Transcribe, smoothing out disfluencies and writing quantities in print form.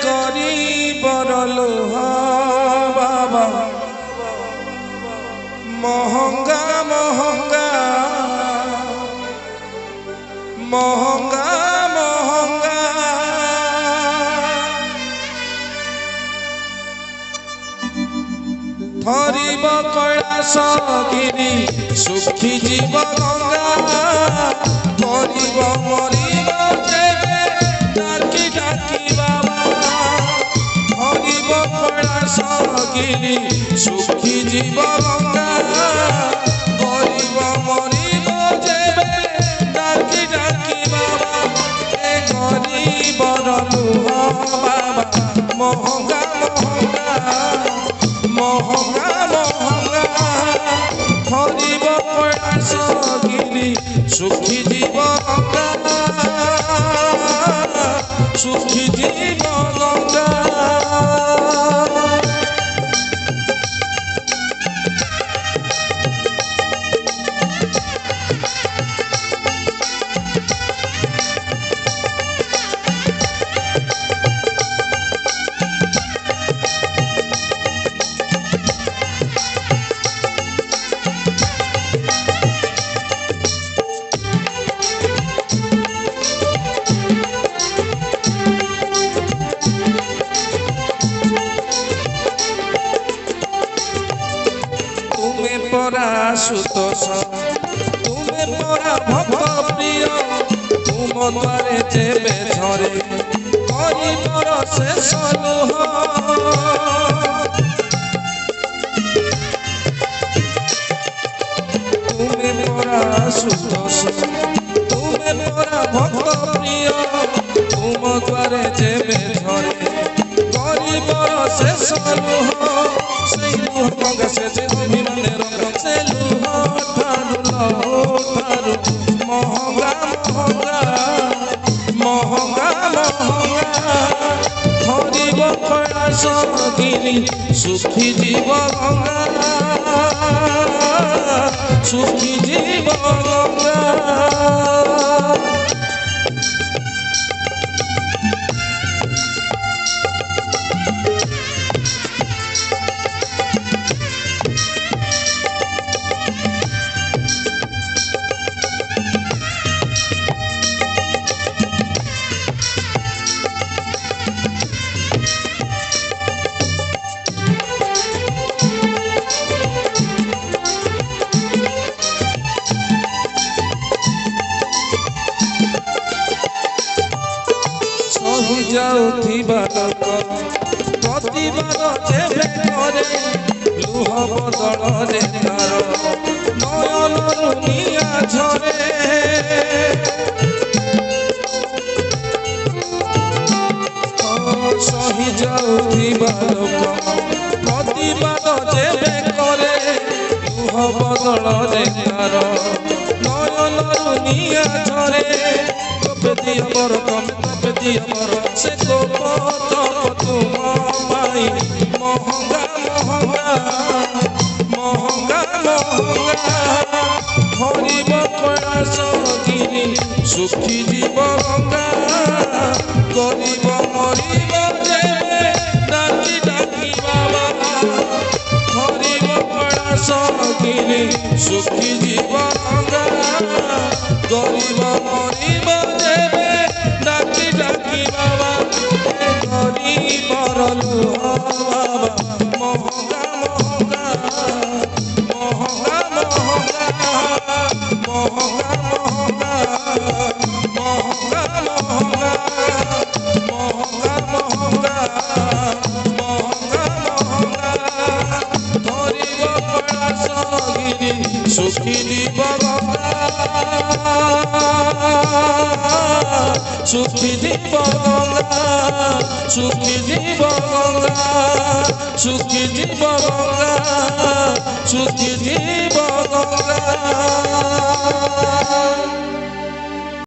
गरीबर लोह बाबा महंगा महंगा महंगा महंगा थरिब कैलासगिरी सुखी जीव गंगा गरीब मरिब डाकी डाकी बाबा थरिब कैलासगिरी सुखी जीव गंगा गरीब मरिब डाकी डाकी बाबा ए गरीबर लुह बाबा महंगा महंगा महंगा महंगा थरिब कैलासगिरी सुखी जीव गंगा सुखी जीव गंगा सुतोष तुम्हें परा भक्त प्रिय तुम द्वारे जेबे झरे गरीबर शेष लुह तुम्हें परा सुतोष तुम्हें परा भक्त प्रिय तुम द्वारे जेबे झरे गरीबर शेष लुह से लुह गंगा से अभिमाने से लुह ठारू महंगा महंगा महंगा महंगा थरिब कैलासगिरी सुखी जीव गंगा सुखी जीव गंगा जाऊथिबा लोक प्रतिबाद जेबे करे लुह बदଳରେ तार नयनरु निया झरे सही जाऊथिबा लोक प्रतिबाद जेबे करे लुह बदଳରେ तार नयनरु निया झरे कपे अमर कपे अमर से गोपत तुम पाई महंगा महंगा महंगा महंगा थरिब कैलासगिरी सुखी जीव गंगा गरीब मरिब जेबे डाकी डाकी बाबा थरिब कैलासगिरी सुखी जीव गंगा गरीब मरिब जेबे डाकी डाकी बाबा गरीबर लुह बाबा महंगा महंगा महंगा महंगा महंगा महंगा महंगा महंगा महंगा महंगा महंगा थरिब कैलासगिरी सुखी जीव गंगा सुखी जीव गंगा सुखी जीव गंगा सुखी जीव गंगा सुखी जीव गंगा।